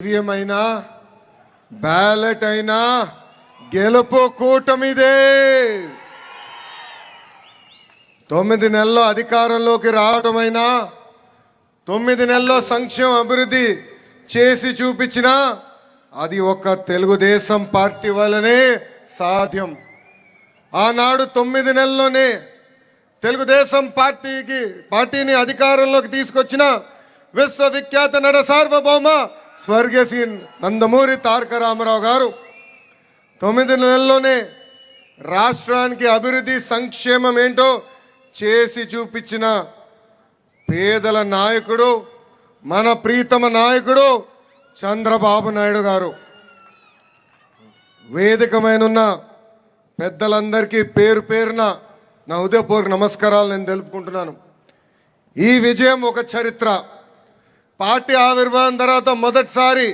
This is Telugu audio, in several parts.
అయినా బ్యాలెట్ అయినా గెలుపు కూటమిదే. 9 నెలల్లో అధికారంలోకి రావటమైనా 9 నెలల్లో సంక్షేమ అభివృద్ధి చేసి చూపించినా అది ఒక్క తెలుగుదేశం పార్టీ వల్లనే సాధ్యం. ఆనాడు 9 నెలల్లోనే తెలుగుదేశం పార్టీని అధికారంలోకి తీసుకొచ్చిన విశ్వవిఖ్యాత నట సార్వభౌమ స్వర్గీయ శ్రీ నందమూరి తారక రామారావు గారు 9 నెలల్లోనే రాష్ట్రానికి అభివృద్ధి సంక్షేమం ఏంటో చేసి చూపించిన పేదల నాయకుడు, మన ప్రీతమ నాయకుడు చంద్రబాబు నాయుడు గారు. వేదికమైనున్న పెద్దలందరికీ పేరు పేరున నా హృదయపూర్వక నమస్కారాలు నేను తెలుపుకుంటున్నాను. ఈ విజయం ఒక చరిత్ర. పార్టీ ఆవిర్భావం తర్వాత మొదటిసారి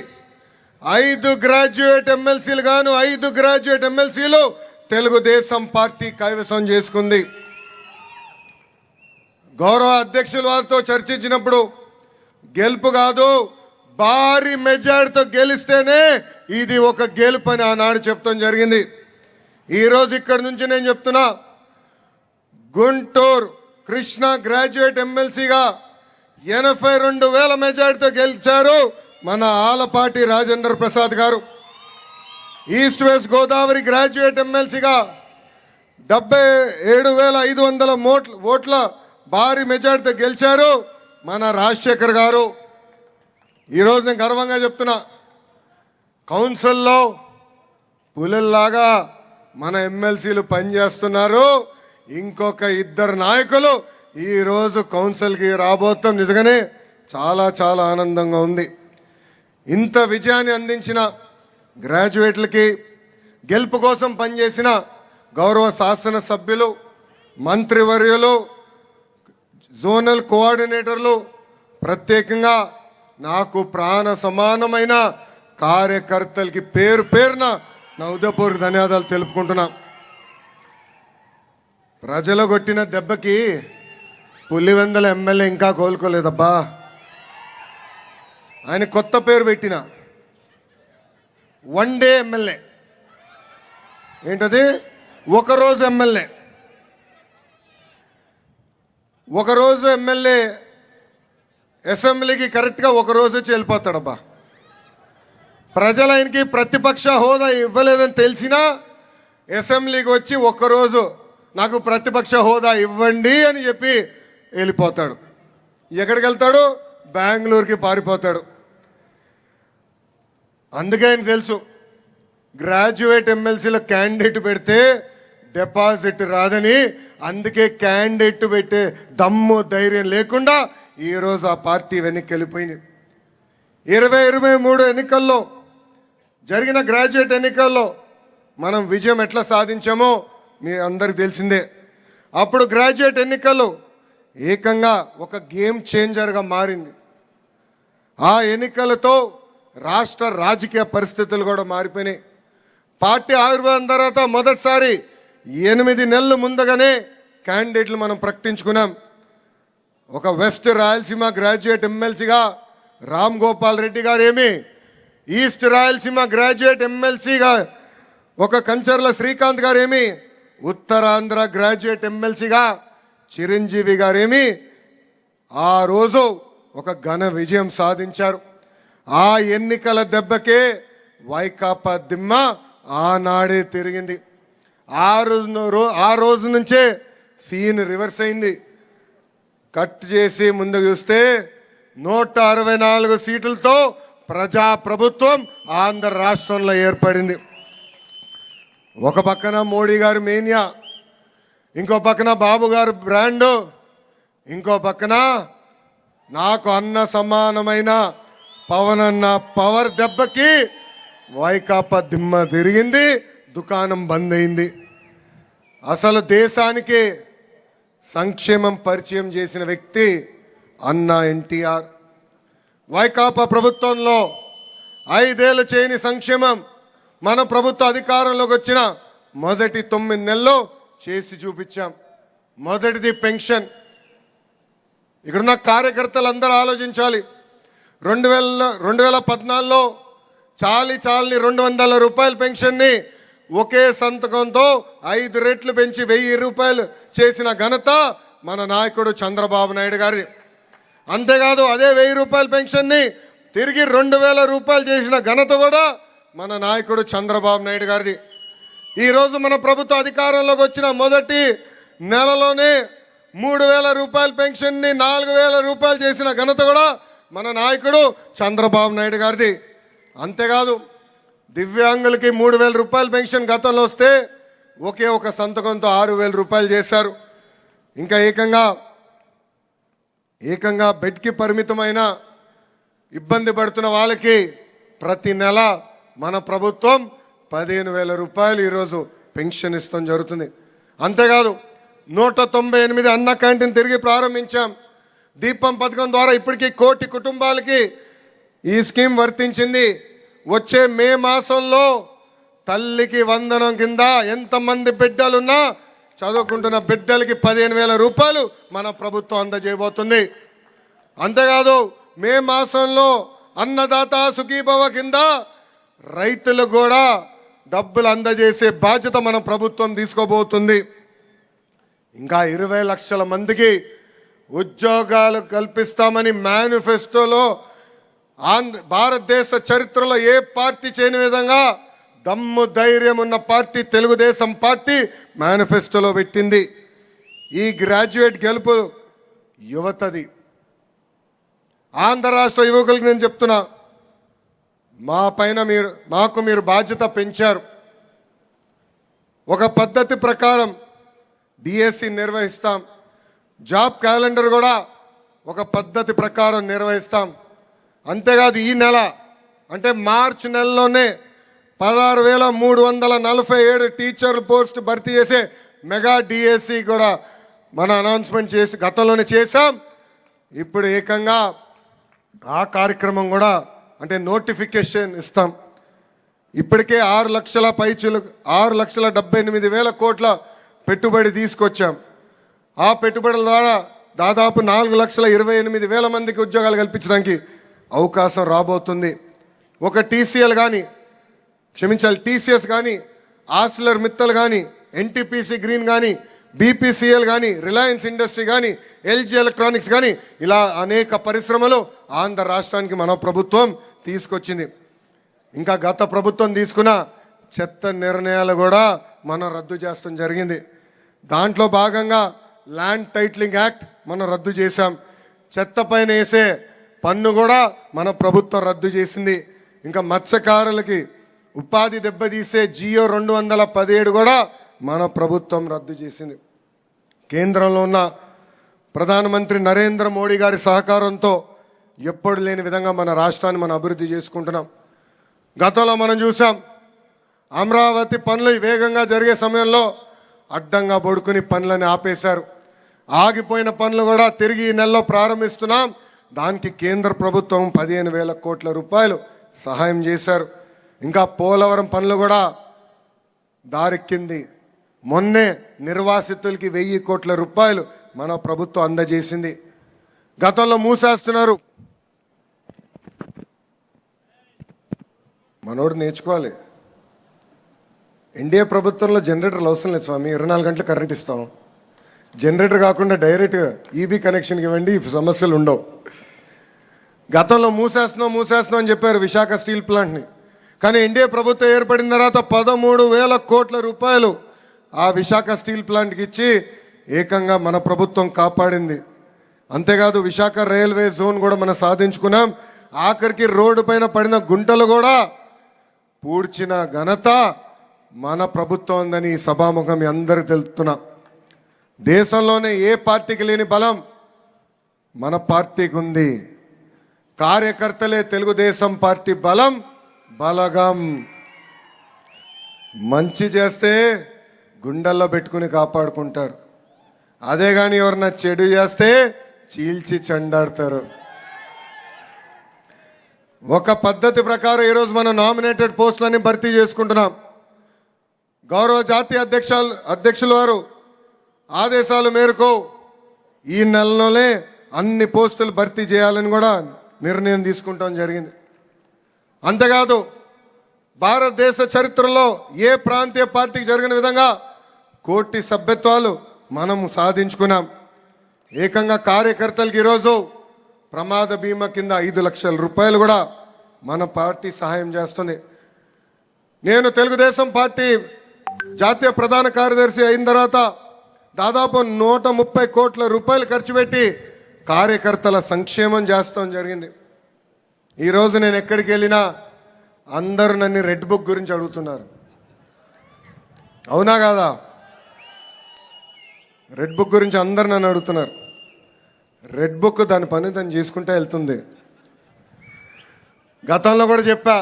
5 గ్రాడ్యుయేట్ ఎమ్మెల్సీలు గాను 5 గ్రాడ్యుయేట్ ఎమ్మెల్సీలు తెలుగుదేశం పార్టీ కైవసం చేసుకుంది. గౌరవ అధ్యక్షుల వారితో చర్చించినప్పుడు గెలుపు కాదు, భారీ మెజార్టీతో గెలిస్తేనే ఇది ఒక గెలుపు అని ఆనాడు చెప్తాం జరిగింది. ఈరోజు ఇక్కడి నుంచి నేను చెప్తున్నా, గుంటూరు కృష్ణ గ్రాడ్యుయేట్ ఎమ్మెల్సీగా 82,000 మెజార్టీతో గెలిచారు మన ఆలపాటి రాజేంద్ర ప్రసాద్ గారు. ఈస్ట్ వెస్ట్ గోదావరి గ్రాడ్యుయేట్ ఎమ్మెల్సీగా 77,500 ఓట్ల భారీ మెజార్టీతో గెలిచారు మన రాజశేఖర్ గారు. ఈరోజు నేను గర్వంగా చెప్తున్నా, కౌన్సిల్లో పులుల్లాగా మన ఎమ్మెల్సీలు పనిచేస్తున్నారు. ఇంకొక 2 నాయకులు ఈరోజు కౌన్సిల్కి రాబోతాం. నిజంగానే చాలా చాలా ఆనందంగా ఉంది. ఇంత విజయాన్ని అందించిన గ్రాడ్యుయేట్లకి, గెలుపు కోసం పనిచేసిన గౌరవ శాసనసభ్యులు, మంత్రివర్యులు, జోనల్ కోఆర్డినేటర్లు, ప్రత్యేకంగా నాకు ప్రాణ సమానమైన కార్యకర్తలకి పేరు పేరున నా హృదయపూర్వక ధన్యవాదాలు తెలుపుకుంటున్నా. ప్రజలు కొట్టిన దెబ్బకి పులివెందుల ఎమ్మెల్యే ఇంకా కోలుకోలేదబ్బా. ఆయన కొత్త పేరు పెట్టిన వన్ డే ఎమ్మెల్యే. ఏంటది? ఒకరోజు ఎమ్మెల్యే. ఒకరోజు ఎమ్మెల్యే అసెంబ్లీకి కరెక్ట్గా ఒకరోజు వచ్చి వెళ్ళిపోతాడబ్బా. ప్రజలు ఆయనకి ప్రతిపక్ష హోదా ఇవ్వలేదని తెలిసినా అసెంబ్లీకి వచ్చి ఒక్కరోజు నాకు ప్రతిపక్ష హోదా ఇవ్వండి అని చెప్పి వెళ్ళిపోతాడు. ఎక్కడికి వెళ్తాడు? బెంగళూరుకి పారిపోతాడు. అందుకే ఆయన తెలుసు, గ్రాడ్యుయేట్ ఎమ్మెల్సీలో క్యాండిడేట్ పెడితే డిపాజిట్ రాదని. అందుకే క్యాండిడేట్ పెట్టే దమ్ము ధైర్యం లేకుండా ఈరోజు ఆ పార్టీ వెనక్కి వెళ్ళిపోయింది. 2023 ఎన్నికల్లో జరిగిన గ్రాడ్యుయేట్ ఎన్నికల్లో మనం విజయం ఎట్లా సాధించామో మీ అందరికి తెలిసిందే. అప్పుడు గ్రాడ్యుయేట్ ఎన్నికల్లో ఏకంగా ఒక గేమ్ చేంజర్గా మారింది. ఆ ఎన్నికలతో రాష్ట్ర రాజకీయ పరిస్థితులు కూడా మారిపోయినాయి. పార్టీ ఆవిర్భావం తర్వాత మొదటిసారి 8 నెలలు ముందుగానే క్యాండిడేట్లు మనం ప్రకటించుకున్నాం. ఒక వెస్ట్ రాయలసీమ గ్రాడ్యుయేట్ ఎమ్మెల్సీగా రామ్ గోపాల్ రెడ్డి గారు ఏమి, ఈస్ట్ రాయలసీమ గ్రాడ్యుయేట్ ఎమ్మెల్సీగా ఒక కంచర్ల శ్రీకాంత్ గారు ఏమి, ఉత్తరాంధ్ర గ్రాడ్యుయేట్ ఎమ్మెల్సీగా చిరంజీవి గారేమి ఆ రోజు ఒక ఘన విజయం సాధించారు. ఆ ఎన్నికల దెబ్బకే వైకాపా దిమ్మ ఆనాడే తిరిగింది. ఆ రోజు నుంచే సీన్ రివర్స్ అయింది. కట్ చేసి ముందుకు చూస్తే 164 సీట్లతో ప్రజాప్రభుత్వం ఆంధ్ర రాష్ట్రంలో ఏర్పడింది. ఒక పక్కన మోడీ గారు మేనియా, ఇంకో పక్కన బాబు గారు బ్రాండు, ఇంకో పక్కన నాకు అన్న సమానమైన పవన్ అన్న పవర్ దెబ్బకి వైకాపా దిమ్మ తిరిగింది, దుకాణం బంద్ అయింది. అసలు దేశానికి సంక్షేమం పరిచయం చేసిన వ్యక్తి అన్న ఎన్టీఆర్. వైకాపా ప్రభుత్వంలో 5 ఏళ్ళు చేయని సంక్షేమం మన ప్రభుత్వ అధికారంలోకి వచ్చిన మొదటి 9 నెలల్లో చేసి చూపించాం. మొదటిది పెన్షన్. ఇక్కడున్న కార్యకర్తలు అందరూ ఆలోచించాలి. 2014లో చాలి 200 రూపాయల పెన్షన్ని ఒకే సంతకంతో 5 రెట్లు పెంచి 1000 రూపాయలు చేసిన ఘనత మన నాయకుడు చంద్రబాబు నాయుడు గారి. అంతేకాదు అదే 1000 రూపాయల పెన్షన్ని తిరిగి 2000 రూపాయలు చేసిన ఘనత కూడా మన నాయకుడు చంద్రబాబు నాయుడు గారిది. ఈరోజు మన ప్రభుత్వ అధికారంలోకి వచ్చిన మొదటి నెలలోనే 3000 రూపాయల పెన్షన్ని 4000 రూపాయలు చేసిన ఘనత కూడా మన నాయకుడు చంద్రబాబు నాయుడు గారిది. అంతేకాదు దివ్యాంగులకి 3000 రూపాయల పెన్షన్ గతంలో వస్తే ఒకే ఒక సంతకంతో 6000 రూపాయలు చేశారు. ఇంకా ఏకంగా బెడ్కి పరిమితమైన ఇబ్బంది పడుతున్న వాళ్ళకి ప్రతి నెల మన ప్రభుత్వం 15,000 రూపాయలు ఈరోజు పెన్షన్ ఇస్తాం జరుగుతుంది. అంతేకాదు 198 అన్న క్యాంటీన్ తిరిగి ప్రారంభించాం. దీపం పథకం ద్వారా ఇప్పటికీ 1 కోటి కుటుంబాలకి ఈ స్కీమ్ వర్తించింది. వచ్చే మే మాసంలో తల్లికి వందనం కింద ఎంతమంది బిడ్డలున్నా చదువుకుంటున్న బిడ్డలకి 15,000 రూపాయలు మన ప్రభుత్వం అందజేయబోతుంది. అంతేకాదు మే మాసంలో అన్నదాత సుఖీభవ కింద రైతులకు కూడా డబ్బులు అందజేసే బాధ్యత మన ప్రభుత్వం తీసుకోబోతుంది. ఇంకా 20 లక్షల మందికి ఉద్యోగాలు కల్పిస్తామని మేనిఫెస్టోలో భారతదేశ చరిత్రలో ఏ పార్టీ చేయని విధంగా దమ్ము ధైర్యం ఉన్న పార్టీ తెలుగుదేశం పార్టీ మేనిఫెస్టోలో పెట్టింది. ఈ గ్రాడ్యుయేట్ గెలుపు యువతది. ఆంధ్ర రాష్ట్ర యువకులకు నేను చెప్తున్నా, మాకు మీరు బాధ్యత పెంచారు. ఒక పద్ధతి ప్రకారం డిఎస్సి నిర్వహిస్తాం. జాబ్ క్యాలెండర్ కూడా ఒక పద్ధతి ప్రకారం నిర్వహిస్తాం. అంతేకాదు ఈ నెల అంటే మార్చి నెలలోనే 16,347 టీచర్ పోస్ట్ భర్తీ చేసే మెగా డిఎస్సి కూడా మన అనౌన్స్మెంట్ చేసి గతంలోనే చేశాం. ఇప్పుడు ఏకంగా ఆ కార్యక్రమం కూడా అంటే నోటిఫికేషన్ ఇస్తాం. ఇప్పటికే 6,78,000 కోట్ల పెట్టుబడి తీసుకొచ్చాం. ఆ పెట్టుబడుల ద్వారా దాదాపు 4,28,000 మందికి ఉద్యోగాలు కల్పించడానికి అవకాశం రాబోతుంది. ఒక టీసీఎస్ కానీ ఆర్సిలర్ మిత్తల్ కానీ ఎన్టీపీసీ గ్రీన్ కానీ బీపీసీఎల్ కానీ రిలయన్స్ ఇండస్ట్రీ కానీ ఎల్జీ ఎలక్ట్రానిక్స్ కానీ ఇలా అనేక పరిశ్రమలు ఆంధ్ర రాష్ట్రానికి మన ప్రభుత్వం తీసుకొచ్చింది. ఇంకా గత ప్రభుత్వం తీసుకున్న చెత్త నిర్ణయాలు కూడా మనం రద్దు చేస్తాం జరిగింది. దాంట్లో భాగంగా ల్యాండ్ టైటిలింగ్ యాక్ట్ మనం రద్దు చేశాం. చెత్త పైన వేసే పన్ను కూడా మన ప్రభుత్వం రద్దు చేసింది. ఇంకా మత్స్యకారులకి ఉపాధి దెబ్బతీసే జియో 217 కూడా మన ప్రభుత్వం రద్దు చేసింది. కేంద్రంలో ఉన్న ప్రధానమంత్రి నరేంద్ర మోడీ గారి సహకారంతో ఎప్పుడు లేని విధంగా మన రాష్ట్రాన్ని మనం అభివృద్ధి చేసుకుంటున్నాం. గతంలో మనం చూసాం అమరావతి పనులు వేగంగా జరిగే సమయంలో అడ్డంగా పడుకుని పనులని ఆపేశారు. ఆగిపోయిన పనులు కూడా తిరిగి ఈ నెలలో ప్రారంభిస్తున్నాం. దానికి కేంద్ర ప్రభుత్వం 15,000 కోట్ల రూపాయలు సహాయం చేశారు. ఇంకా పోలవరం పనులు కూడా దారెక్కింది. మొన్నే నిర్వాసితులకి 1,000 కోట్ల రూపాయలు మన ప్రభుత్వం అందజేసింది. గతంలో మూసేస్తున్నారు. మనోడు నేర్చుకోవాలి. ఎన్డీఏ ప్రభుత్వంలో జనరేటర్లు అవసరం లేదు స్వామి, 24 గంటలు కరెంట్ ఇస్తాం. జనరేటర్ కాకుండా డైరెక్ట్ ఈబీ కనెక్షన్కి ఇవ్వండి, సమస్యలు ఉండవు. గతంలో మూసేస్తున్నాం అని చెప్పారు విశాఖ స్టీల్ ప్లాంట్ని. కానీ ఎన్డీఏ ప్రభుత్వం ఏర్పడిన తర్వాత 13,000 కోట్ల రూపాయలు ఆ విశాఖ స్టీల్ ప్లాంట్కి ఇచ్చి ఏకంగా మన ప్రభుత్వం కాపాడింది. అంతేకాదు విశాఖ రైల్వే జోన్ కూడా మనం సాధించుకున్నాం. ఆఖరికి రోడ్డు పైన పడిన గుంటలు కూడా పూడ్చిన ఘనత మన ప్రభుత్వం ఉందని సభాముఖం మీ అందరికీ తెలుపుతున్నా. దేశంలోనే ఏ పార్టీకి లేని బలం మన పార్టీకి ఉంది. కార్యకర్తలే తెలుగుదేశం పార్టీ బలగం. మంచి చేస్తే గుండెల్లో పెట్టుకుని కాపాడుకుంటారు. అదే కానీ ఎవరన్నా చెడు చేస్తే చీల్చి చెండాడతారు. ఒక పద్ధతి ప్రకారం ఈరోజు మనం నామినేటెడ్ పోస్టులన్నీ భర్తీ చేసుకుంటున్నాం. గౌరవ జాతీయ అధ్యక్షుల వారు ఆదేశాల మేరకు ఈ నెలలోనే అన్ని పోస్టులు భర్తీ చేయాలని కూడా నిర్ణయం తీసుకుంటాం జరిగింది. అంతేకాదు భారతదేశ చరిత్రలో ఏ ప్రాంతీయ పార్టీకి జరిగిన విధంగా కోటి సభ్యత్వాలు మనము సాధించుకున్నాం. ఏకంగా కార్యకర్తలకి ఈరోజు ప్రమాద బీమా కింద 5 లక్షల రూపాయలు కూడా మన పార్టీ సహాయం చేస్తుంది. నేను తెలుగుదేశం పార్టీ జాతీయ ప్రధాన కార్యదర్శి అయిన తర్వాత దాదాపు 130 కోట్ల రూపాయలు ఖర్చు పెట్టి కార్యకర్తల సంక్షేమం చేస్తాం జరిగింది. ఈరోజు నేను ఎక్కడికి వెళ్ళినా అందరూ నన్ను రెడ్ బుక్ గురించి అడుగుతున్నారు. అవునా కాదా? రెడ్ బుక్ గురించి అందరు నన్ను అడుగుతున్నారు. రెడ్ బుక్ దాని పని దాన్ని చేసుకుంటే వెళ్తుంది. గతంలో కూడా చెప్పా,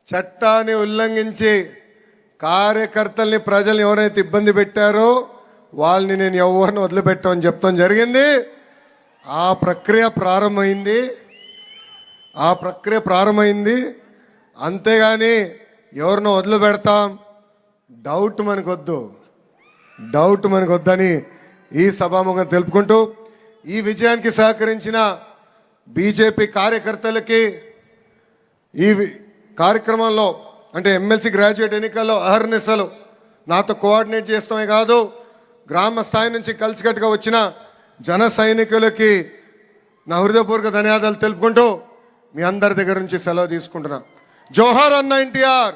చట్టాన్ని ఉల్లంఘించి కార్యకర్తల్ని ప్రజల్ని ఎవరైతే ఇబ్బంది పెట్టారో వాళ్ళని నేను ఎవరిని వదిలిపెట్టామని చెప్తాం జరిగింది. ఆ ప్రక్రియ ప్రారంభమైంది. అంతేగాని ఎవరినో వదిలిపెడతాం డౌట్ మనకొద్దని ఈ సభాముఖంగా తెలుపుకుంటూ ఈ విజయానికి సహకరించిన బీజేపీ కార్యకర్తలకి ఈ కార్యక్రమంలో అంటే ఎమ్మెల్సీ గ్రాడ్యుయేట్ ఎన్నికల్లో అహర్నిశలు నాతో కోఆర్డినేట్ చేస్తామే కాదు, గ్రామ స్థాయి నుంచి కలిసికట్టుగా వచ్చిన జన సైనికులకి నా హృదయపూర్వక ధన్యవాదాలు తెలుపుకుంటూ మీ అందరి దగ్గర నుంచి సెలవు తీసుకుంటున్నా. జోహార్ అన్న ఎన్టీఆర్.